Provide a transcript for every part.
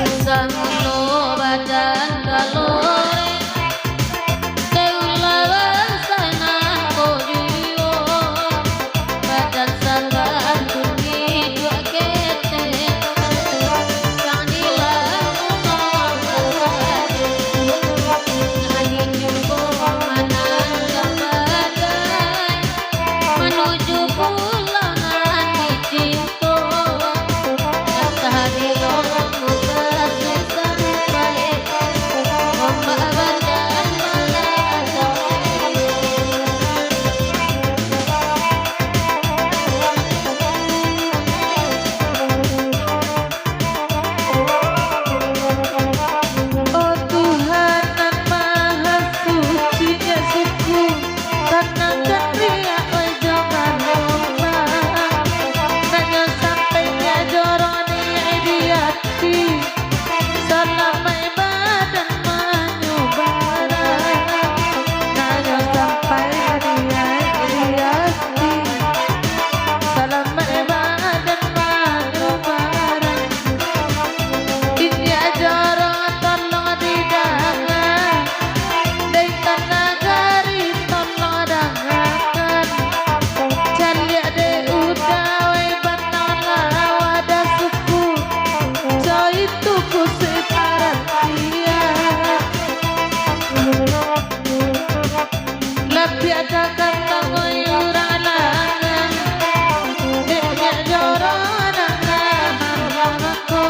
Sangulo badan kalore Deulawan sanan kojuyo Badan sarban tuni dua kete Sang dilang unong kasade Angin jumbo manan kabadai Menuju pulangan di Cinto Sehari romo kasih sampai Ombak badan malah sampai Oh Tuhan nan maha sucinya suku tenangkan riak jangan lupa nanya sampainya joroni di hati selama ibadah menyubara nanya sampai dia di hati selama ibadah menyubara ini ajaran tolong didengar Daitan nagari tolong dengarkan Calia de udawai batang lawada suku Coy tuku separan dia Lebih ada kata ngoyurang langan Deknya joronan haramaku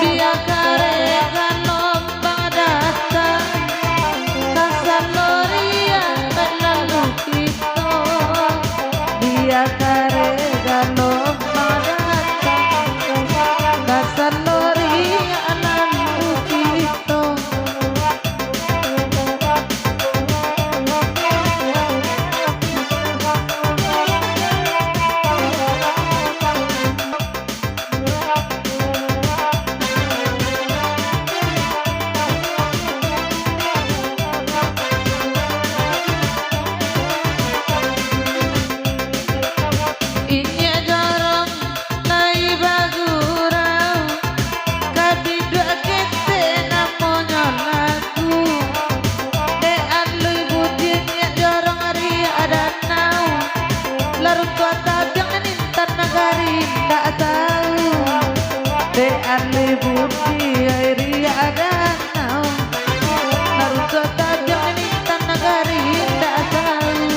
Dia karekan lombang datang Kasar loria berlalu kita Dia karekan lombang datang Kasar loria berlalu kita Inya jarang nai bagurau Kadidua kete namanya lagu De alui budinya jarang ria danau Larut tua tabang nintan nagari tak tahu De alui budi ria danau Larut tua tabang nintan nagari tak tahu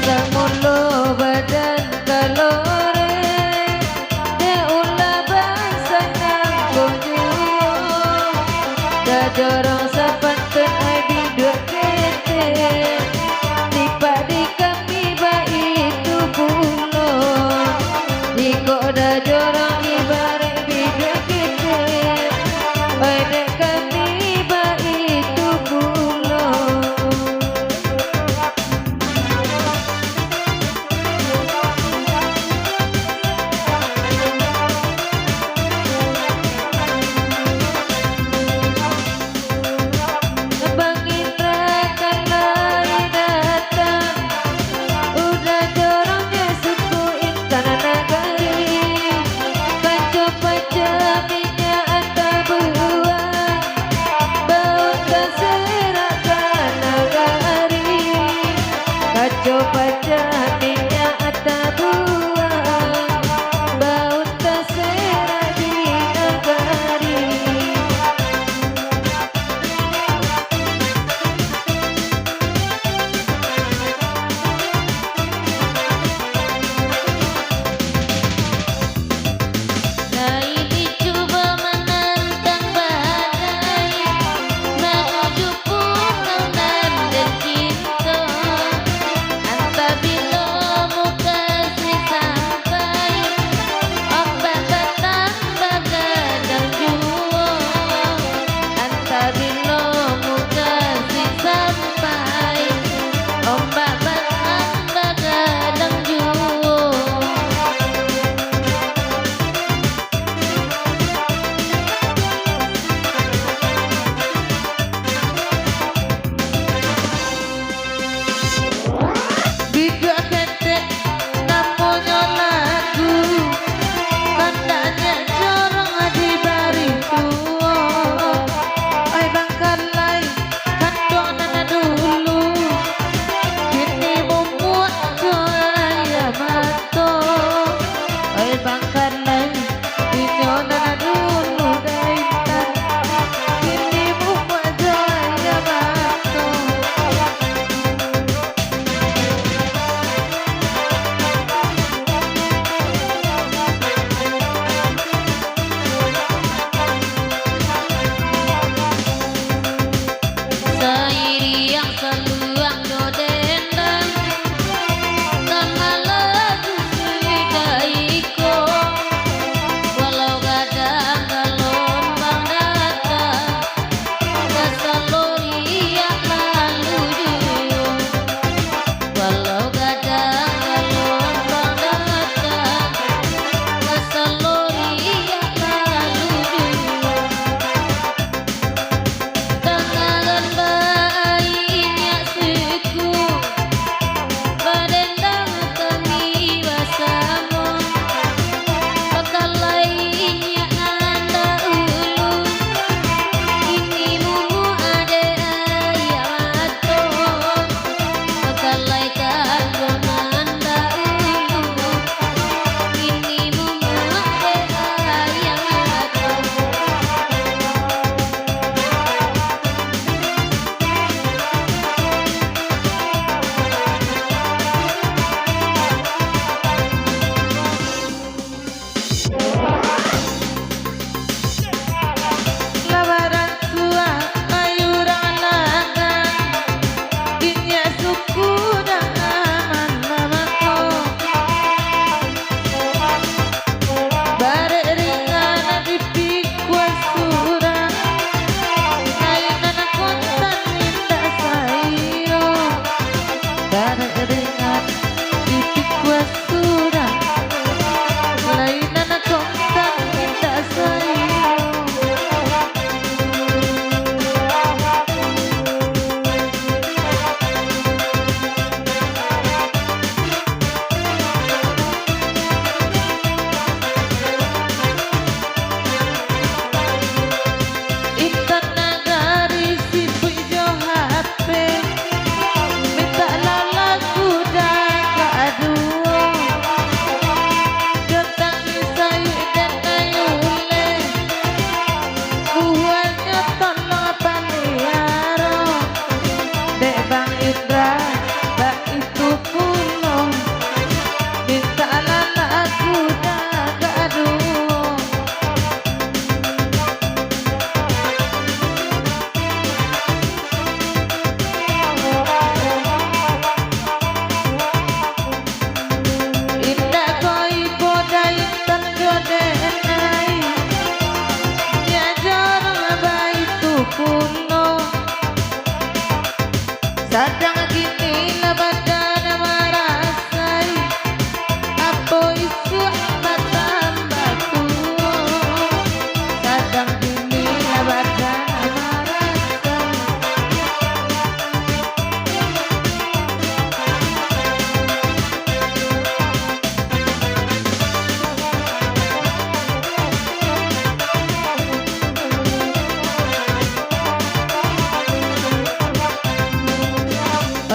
Sangulo badan kalore Deula bangsa nang kojuyo Dadorong sepantun di dua kete Tiba di kami itu pulo Jiko dadorong ibarat bidua kete Pada kami itu pulo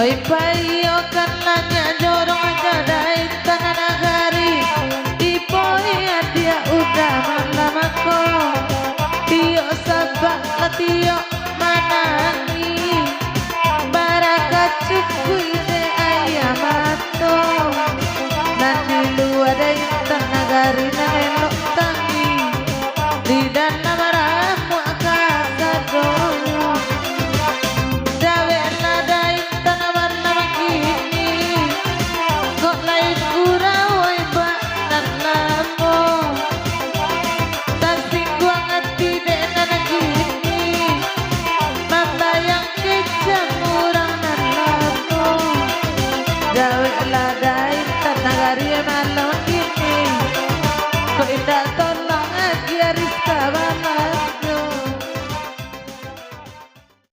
Oi payo kan lanya jorong jadai tanah nagari Ipoi dia udah nama ko Tio sabak latio